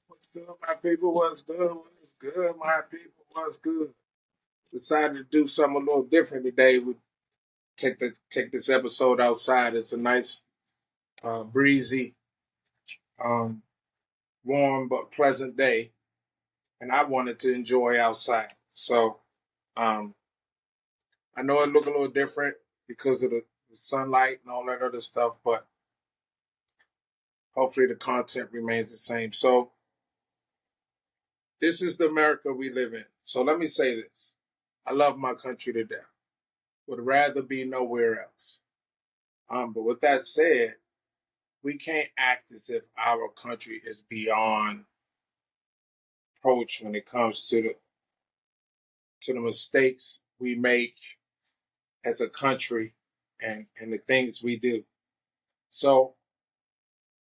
What's good, my people? What's good? What's good, my people? What's good? Decided to do something a little different today. We take this episode outside. It's a nice, breezy, um, warm but pleasant day, and I wanted to enjoy outside. So um, I know it look a little different because of the sunlight and all that other stuff, but hopefully the content remains the same. So this is the America we live in. So let me say this: I love my country to death. Would rather be nowhere else. But with that said, we can't act as if our country is beyond approach when it comes to the mistakes we make as a country and the things we do. So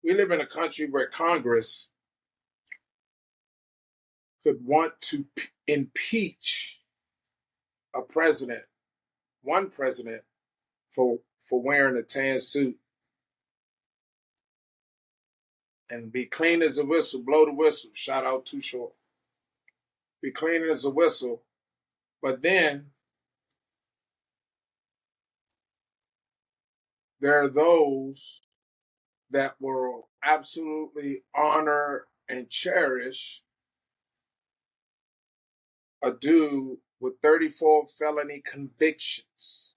we live in a country where Congress could want to impeach a president, one president, for wearing a tan suit and be clean as a whistle, blow the whistle. Shout out Too Short. Be clean as a whistle. But then there are those that will absolutely honor and cherish a dude with 34 felony convictions.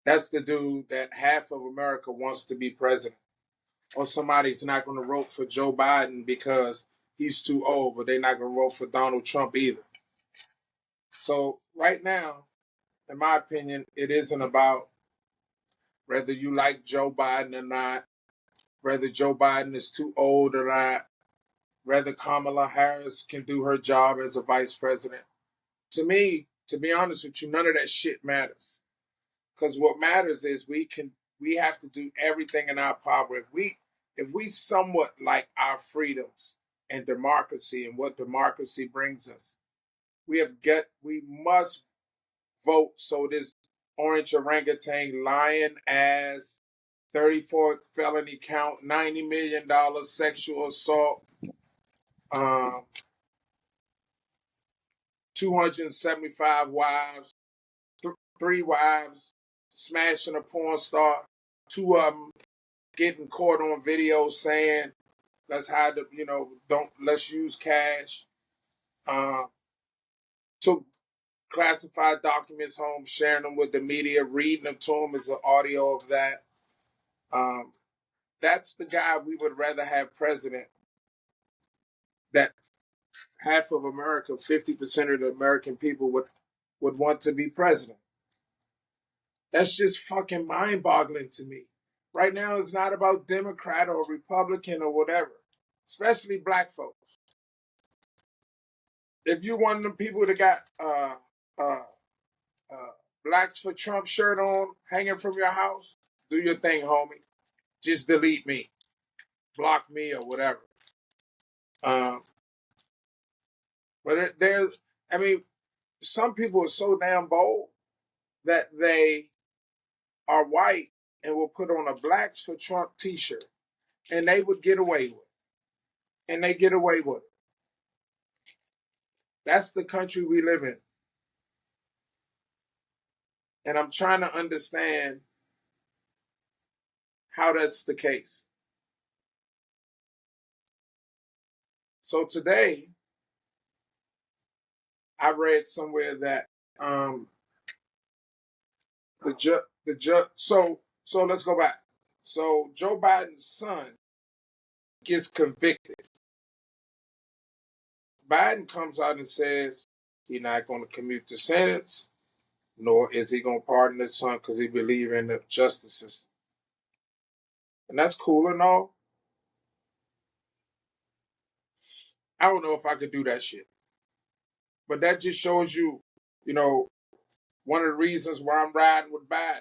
That's the dude that half of America wants to be president. Or somebody's not going to vote for Joe Biden because he's too old, but they're not going to vote for Donald Trump either. So right now, in my opinion, it isn't about whether you like Joe Biden or not, whether Joe Biden is too old or not, whether Kamala Harris can do her job as a vice president. To me, to be honest with you, none of that shit matters. Because what matters is we have to do everything in our power. If we somewhat like our freedoms and democracy and what democracy brings us, we must vote so this orange orangutan lying ass 34 felony count, $90 million sexual assault, um, 275 wives, three wives, smashing a porn star, two of them getting caught on video saying, let's hide the, let's use cash. Uh, took classified documents home, sharing them with the media, reading them to them as an audio of that. Um, that's the guy we would rather have president. That half of America, 50% of the American people would want to be president. That's just fucking mind-boggling to me. Right now, it's not about Democrat or Republican or whatever, especially black folks. If you one of them people that got uh, uh, Blacks for Trump shirt on hanging from your house, do your thing, homie. Just delete me, block me, or whatever. Um, but I mean, some people are so damn bold that they are white and will put on a Blacks for Trump t-shirt and they would get away with it. And they get away with it. That's the country we live in. And I'm trying to understand how that's the case. So today, I read somewhere that so let's go back. So Joe Biden's son gets convicted. Biden comes out and says he's not going to commute the sentence, nor is he going to pardon his son because he believes in the justice system. And that's cool and all. I don't know if I could do that shit. But that just shows you, you know, one of the reasons why I'm riding with Biden.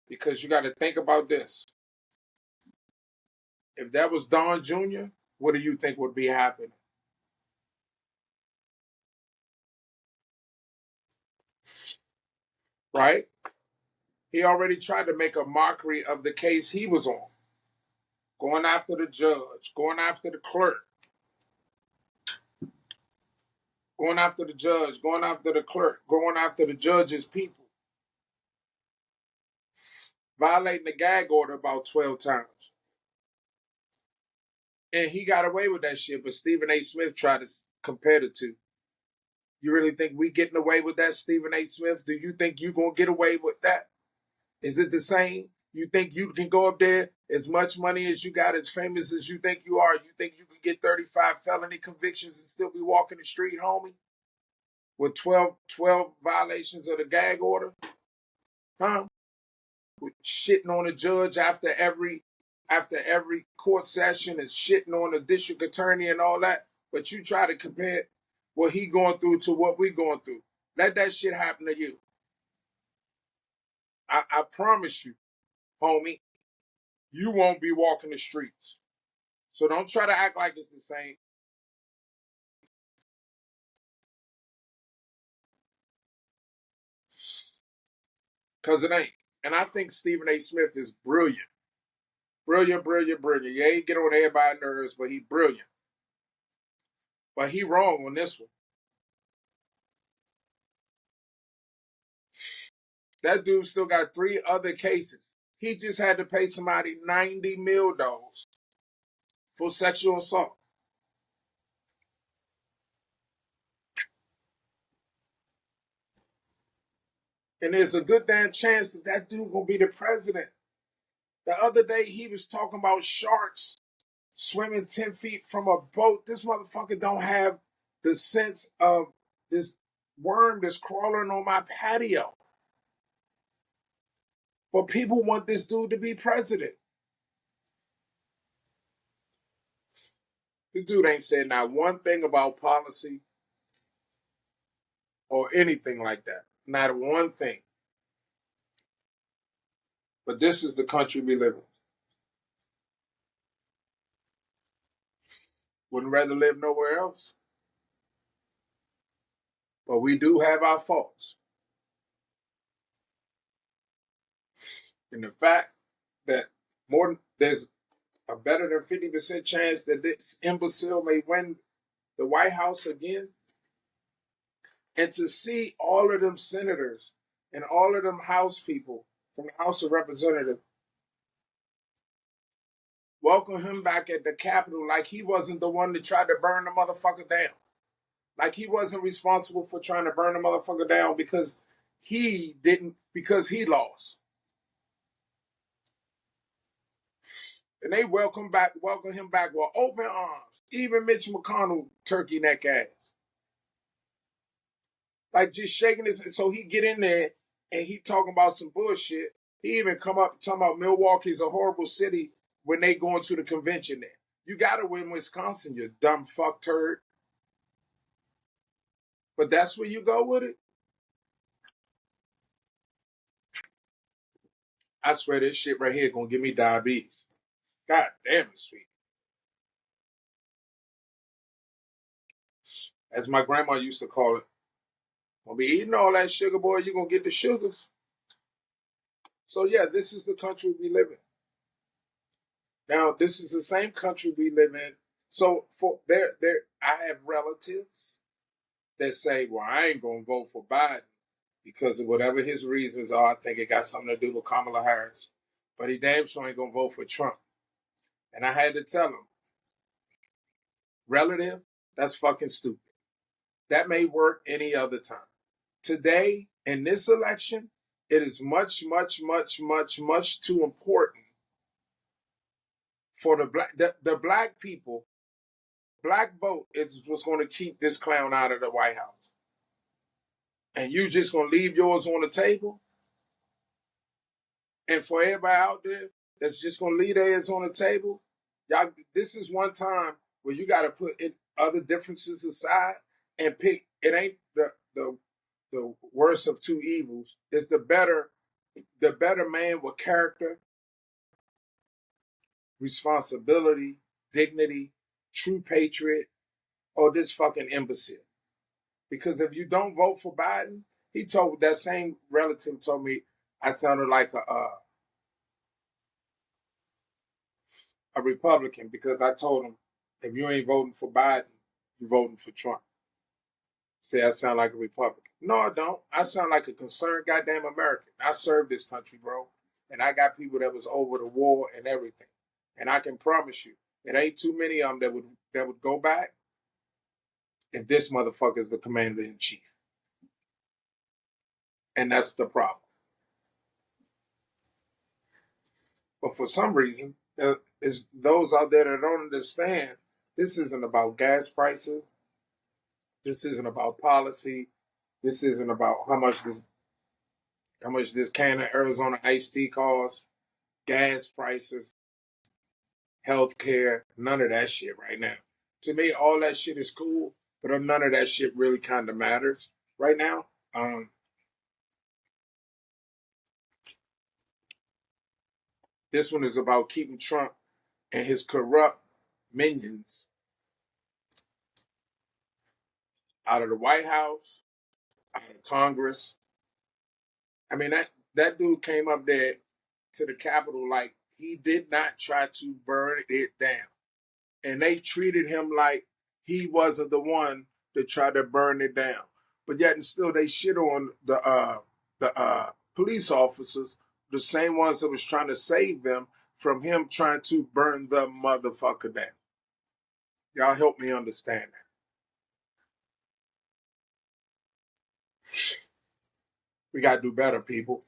Because you got to think about this. If that was Don Jr., what do you think would be happening? right? He already tried to make a mockery of the case he was on, going after the judge, going after the clerk, going after the judge, going after the clerk, going after the judge's people, violating the gag order about 12 times. And he got away with that shit, but Stephen A. Smith tried to compare the two. You really think we getting away with that, Stephen A. Smith? Do you think you gonna get away with that? Is it the same? You think you can go up there, as much money as you got, as famous as you think you are, you think you can get 35 felony convictions and still be walking the street, homie? With 12 violations of the gag order? Huh? With shitting on a judge after every court session and shitting on the district attorney and all that. But you try to compare what he going through to what we going through. Let that shit happen to you. I promise you, homie, you won't be walking the streets. So don't try to act like it's the same. Because it ain't. And I think Stephen A. Smith is brilliant. Brilliant, brilliant, brilliant. Yeah, he get on everybody's nerves, but he brilliant. But he wrong on this one. That dude still got 3 other cases. He just had to pay somebody $90 million for sexual assault. And there's a good damn chance that that dude gonna be the president. The other day he was talking about sharks swimming 10 feet from a boat. This motherfucker don't have the sense of this worm that's crawling on my patio. But people want this dude to be president. This dude ain't said not one thing about policy or anything like that. Not one thing. But this is the country we live in. Wouldn't rather live nowhere else. But we do have our faults. And the fact that there's a better than 50% chance that this imbecile may win the White House again. And to see all of them senators and all of them House people from the House of Representatives welcome him back at the Capitol like he wasn't the one that tried to burn the motherfucker down. Like he wasn't responsible for trying to burn the motherfucker down because he lost. And they welcome him back with open arms. Even Mitch McConnell turkey neck ass. Like just shaking his, so he get in there and he talking about some bullshit. He even come up talking about Milwaukee's a horrible city when they going to the convention there. You gotta win Wisconsin, you dumb fuck turd. But that's where you go with it. I swear this shit right here gonna give me diabetes. God damn it, sweet. As my grandma used to call it. Gonna be eating all that sugar, boy, you're gonna get the sugars. So yeah, this is the country we live in. Now, this is the same country we live in. So for I have relatives that say, well, I ain't gonna vote for Biden because of whatever his reasons are. I think it got something to do with Kamala Harris. But he damn sure ain't gonna vote for Trump. And I had to tell him, relative, that's fucking stupid. That may work any other time. Today, in this election, it is much, much, much, much, much too important for the black people. Black vote is what's going to keep this clown out of the White House. And you just going to leave yours on the table? And for everybody out there that's just going to leave theirs on the table, y'all, this is one time where you got to put other differences aside and pick. It ain't the worst of two evils. It's the better man with character, responsibility, dignity, true patriot, or this fucking imbecile. Because if you don't vote for Biden, That same relative told me I sounded like a Republican because I told him if you ain't voting for Biden, you're voting for Trump. Say I sound like a Republican. No, I don't. I sound like a concerned goddamn American. I served this country, bro. And I got people that was over the war and everything. And I can promise you, it ain't too many of them that would go back if this motherfucker is the commander in chief. And that's the problem. But for some reason, is those out there that don't understand, this isn't about gas prices. This isn't about policy. This isn't about how much this can of Arizona iced tea costs, gas prices, healthcare, none of that shit right now. To me, all that shit is cool, but none of that shit really kind of matters right now. This one is about keeping Trump and his corrupt minions out of the White House, out of Congress. I mean, that dude came up there to the Capitol like he did not try to burn it down. And they treated him like he wasn't the one that tried to burn it down. But yet and still they shit on the police officers, the same ones that was trying to save them from him trying to burn the motherfucker down. Y'all help me understand that. We got to do better, people.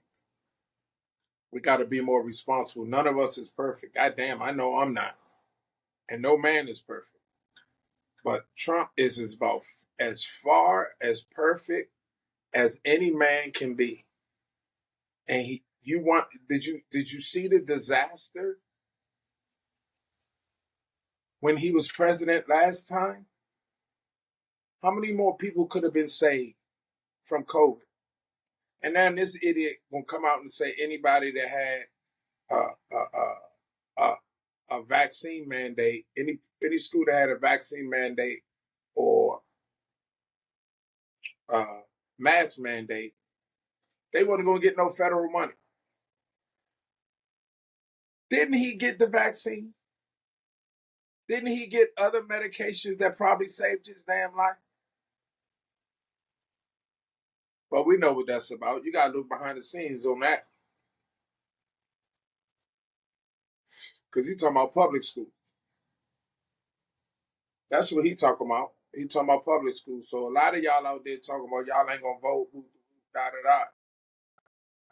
We got to be more responsible. None of us is perfect. God damn, I know I'm not. And no man is perfect. But Trump is about as far as perfect as any man can be. And did you see the disaster when he was president last time? How many more people could have been saved from COVID? And then this idiot gonna come out and say anybody that had a vaccine mandate, any school that had a vaccine mandate or mask mandate, they wasn't gonna get no federal money. Didn't he get the vaccine? Didn't he get other medications that probably saved his damn life? But we know what that's about. You gotta look behind the scenes on that. Because he talking about public school. That's what he talking about. He talking about public school. So a lot of y'all out there talking about y'all ain't gonna vote, da da da.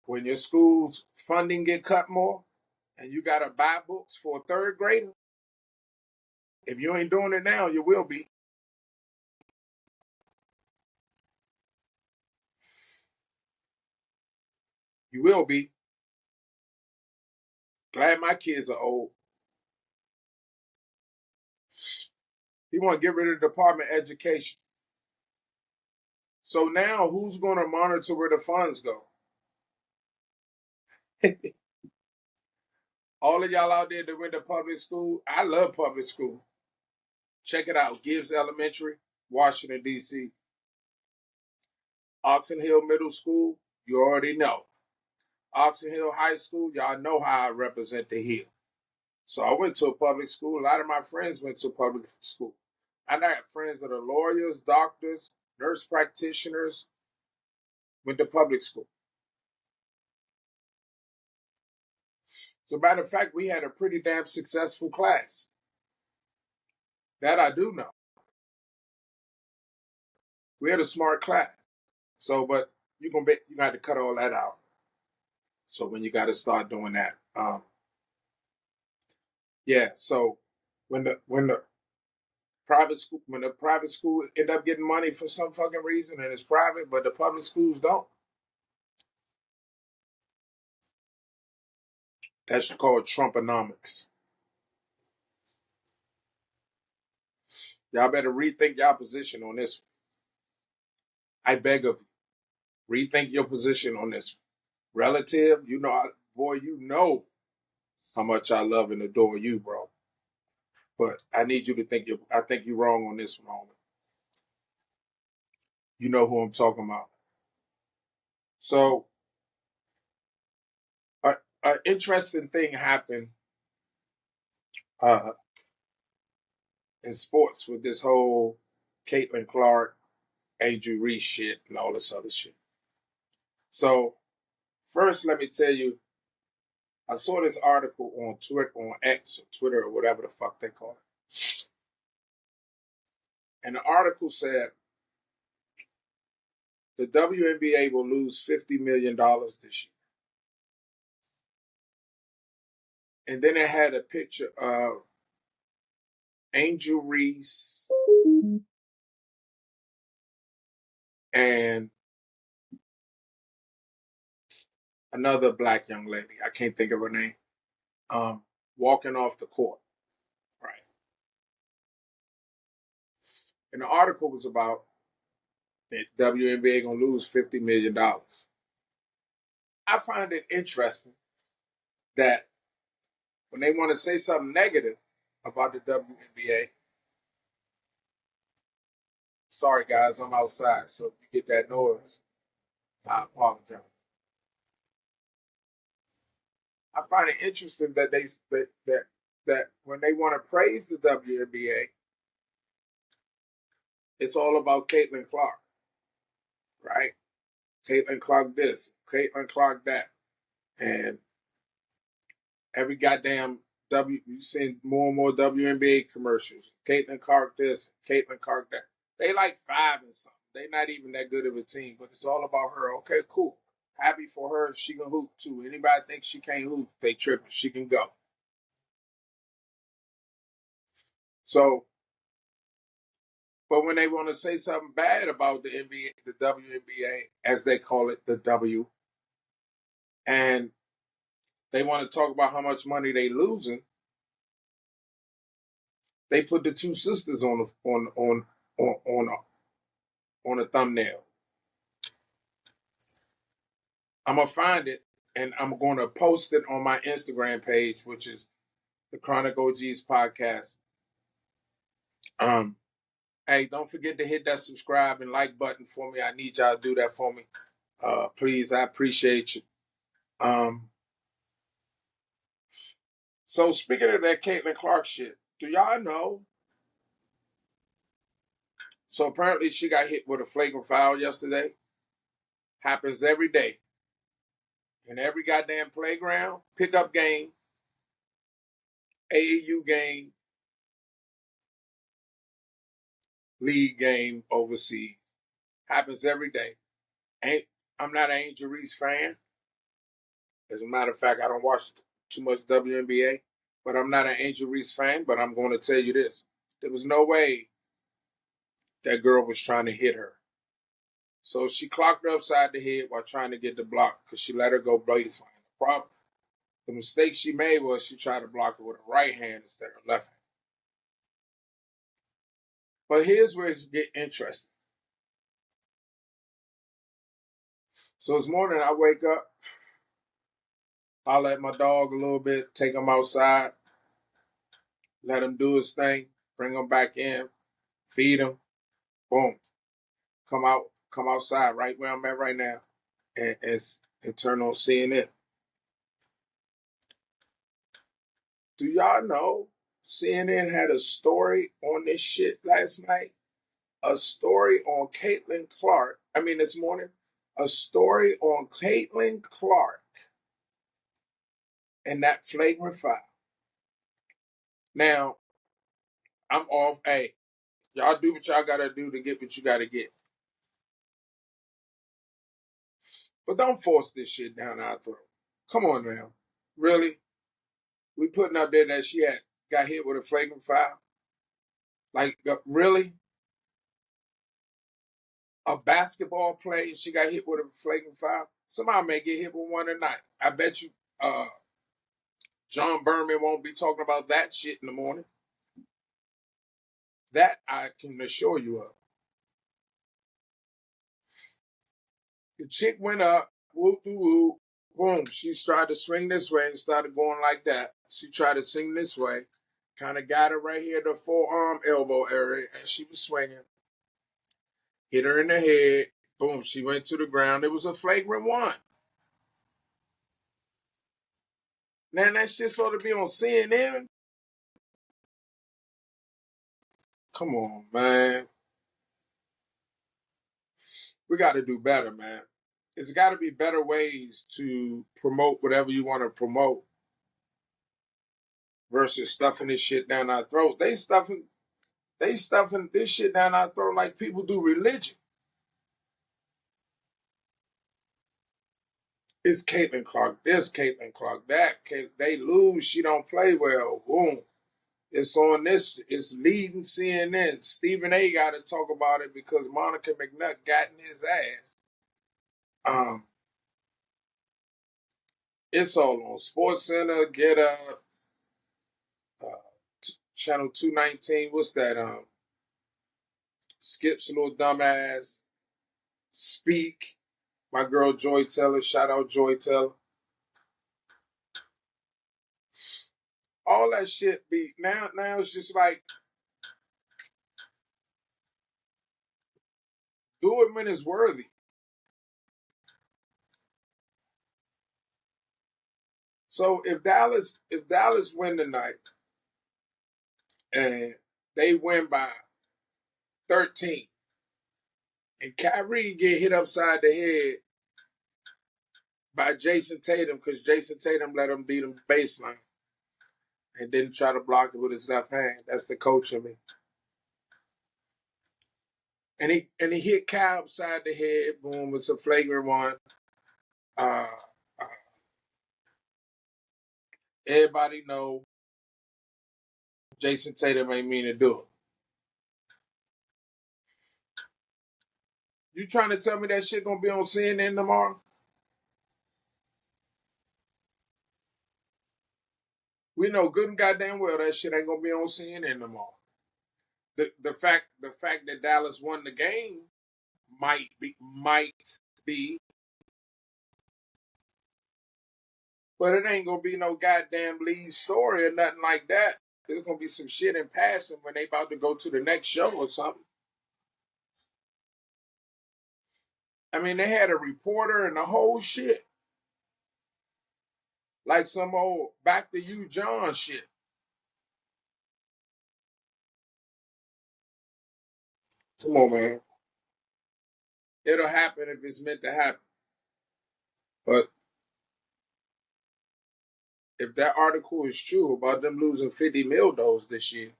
When your school's funding get cut more and you gotta buy books for a third grader, if you ain't doing it now, you will be. You will be. Glad my kids are old. He want to get rid of the Department of Education. So now who's going to monitor where the funds go? All of y'all out there that went to public school, I love public school. Check it out. Gibbs Elementary, Washington, D.C. Oxon Hill Middle School, you already know. Oxon Hill High School, y'all know how I represent the Hill. So I went to a public school. A lot of my friends went to public school. I got friends that are lawyers, doctors, nurse practitioners, went to public school. So matter of fact, we had a pretty damn successful class. That I do know. We had a smart class. So, but you got to cut all that out. So when you got to start doing that, yeah. So when the private school end up getting money for some fucking reason and it's private, but the public schools don't. That's called Trumponomics. Y'all better rethink y'all position on this one. I beg of you, rethink your position on this one. Relative, boy, you know how much I love and adore you, bro. But I need you to I think you're wrong on this one, homie. You know who I'm talking about. So, an interesting thing happened uh, in sports with this whole Caitlin Clark, Angel Reese shit, and all this other shit. So, first, let me tell you, I saw this article on Twitter, on X or Twitter or whatever the fuck they call it. And the article said the WNBA will lose $50 million this year. And then it had a picture of Angel Reese and another black young lady. I can't think of her name. Walking off the court. Right. And the article was about the WNBA gonna lose $50 million. I find it interesting that when they want to say something negative about the WNBA, sorry guys, I'm outside, so if you get that noise, I apologize. I find it interesting that that when they want to praise the WNBA, it's all about Caitlin Clark, right? Caitlin Clark this, Caitlin Clark that, and every goddamn you seen more and more WNBA commercials. Caitlin Clark this, Caitlin Clark that. They like 5 and something. They not even that good of a team, but it's all about her. Okay, cool. Happy for her. She can hoop too. Anybody think she can't hoop, they tripping. She can go. So, but when they want to say something bad about the NBA, the WNBA, as they call it, the W, and they want to talk about how much money they losing, they put the two sisters on a thumbnail. I'm gonna find it and I'm gonna post it on my Instagram page, which is the Chronic OGs podcast. Hey, don't forget to hit that subscribe and like button for me. I need y'all to do that for me. Please, I appreciate you. So speaking of that Caitlin Clark shit, do y'all know? So apparently she got hit with a flagrant foul yesterday. Happens every day. In every goddamn playground, pickup game, AAU game, league game overseas. Happens every day. I'm not an Angel Reese fan. As a matter of fact, I don't watch too much WNBA, but I'm not an Angel Reese fan, but I'm going to tell you this. There was no way that girl was trying to hit her. So she clocked her upside the head while trying to get the block because she let her go baseline. The mistake she made was she tried to block her with her right hand instead of her left hand. But here's where it gets interesting. So this morning I wake up, holler at my dog a little bit, take him outside, let him do his thing, bring him back in, feed him, boom, come outside right where I'm at right now, and turn on CNN. Do y'all know CNN had a story on this shit last night? A story on Caitlin Clark. This morning, a story on Caitlin Clark and that flagrant foul. Now, I'm off. Hey, y'all do what y'all gotta do to get what you gotta get. But don't force this shit down our throat. Come on now. Really? We putting up there that she got hit with a flagrant foul? Like, really? A basketball play, she got hit with a flagrant foul? Somebody may get hit with one tonight. I bet you John Berman won't be talking about that shit in the morning. That I can assure you of. The chick went up, whoop de whoop, boom. She tried to swing this way and started going like that. She tried to swing this way, kind of got her right here, the forearm elbow area, and she was swinging. Hit her in the head, Boom, she went to the ground. It was a flagrant one. Now that shit's supposed to be on CNN. Come on, man. We got to do better, man. There's got to be better ways to promote whatever you want to promote versus stuffing this shit down our throat. They stuffing this shit down our throat like people do religion. It's Caitlin Clark this, Caitlin Clark that. They lose, she don't play well. Boom. It's on this. It's leading CNN. Stephen A. got to talk about it because Monica McNutt got in his ass. It's all on Sports Center. Get Up. Channel 219. What's that? Skip's little dumbass. Speak. My girl Joy Taylor. Shout out Joy Taylor. All that shit be now it's just like do it when it's worthy. So if Dallas win tonight and they win by 13 and Kyrie get hit upside the head by Jason Tatum because Jason Tatum let him beat him baseline and didn't try to block it with his left hand. That's the coach in me. And he hit Kyle upside the head. Boom, it's a flagrant one. Everybody know Jason Tatum ain't mean to do it. You trying to tell me that shit gonna be on CNN tomorrow? We know good and goddamn well that shit ain't gonna be on CNN tomorrow. The fact that Dallas won the game might be, but it ain't gonna be no goddamn lead story or nothing like that. There's gonna be some shit in passing when they about to go to the next show or something. I mean, they had a reporter and the whole shit. Like some old Back to You John shit. Come on, man. It'll happen if it's meant to happen. But if that article is true about them losing 50 mil this year,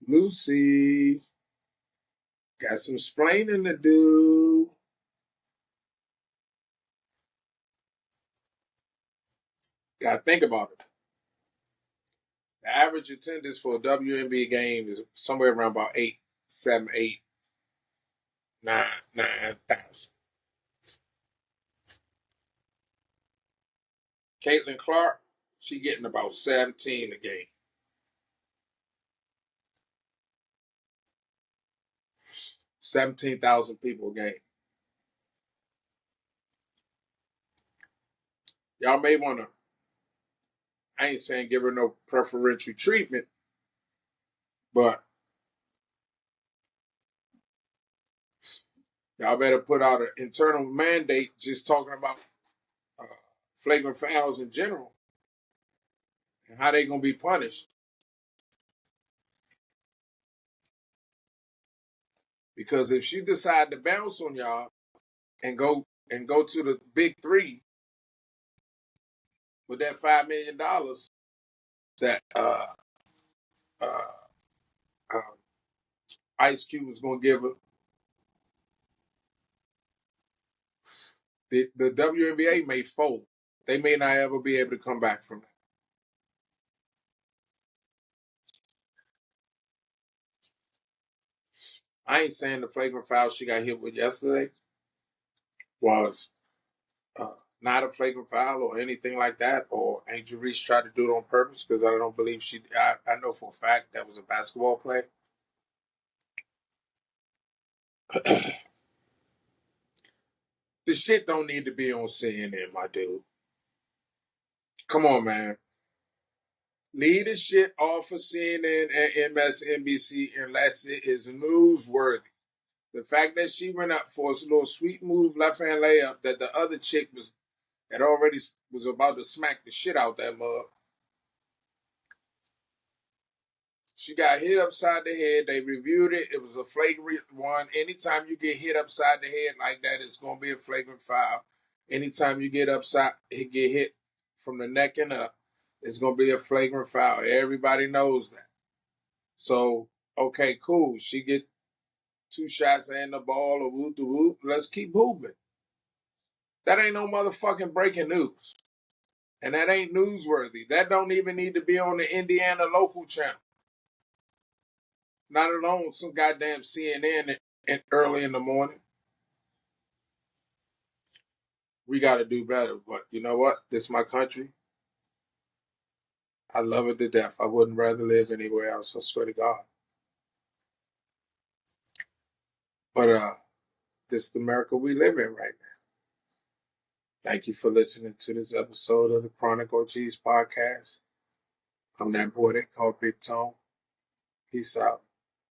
Lucy got some splaining to do. Gotta think about it. The average attendance for a WNBA game is somewhere around about 7, 8, 9,000. Caitlin Clark, she getting about 17 a game. 17,000 people a game. Y'all may want to, I ain't saying give her no preferential treatment, but y'all better put out an internal mandate just talking about flagrant fouls in general and how they going to be punished. Because if she decide to bounce on y'all and go to the big three with that $5 million that Ice Cube was going to give her, the WNBA may fold. They may not ever be able to come back from that. I ain't saying the flagrant foul she got hit with yesterday was not a flagrant foul or anything like that, or Angel Reese tried to do it on purpose, because I don't believe I know for a fact that was a basketball play. The shit don't need to be on CNN, my dude. Come on, man. Leave the shit off of CNN and MSNBC unless it is newsworthy. The fact that she went up for a little sweet move, left hand layup, that the other chick had already was about to smack the shit out that mug. She got hit upside the head. They reviewed it. It was a flagrant one. Anytime you get hit upside the head like that, it's going to be a flagrant foul. Anytime you get hit from the neck and up, it's going to be a flagrant foul. Everybody knows that. So, okay, cool. She get 2 shots and the ball or whoop the whoop. Let's keep hooping. That ain't no motherfucking breaking news. And that ain't newsworthy. That don't even need to be on the Indiana local channel. Not alone some goddamn CNN early in the morning. We got to do better. But you know what? This is my country. I love it to death. I wouldn't rather live anywhere else. I swear to God. But this is the America we live in right now. Thank you for listening to this episode of the Chronic OGs podcast. I'm that boy they call Big Tone. Peace out.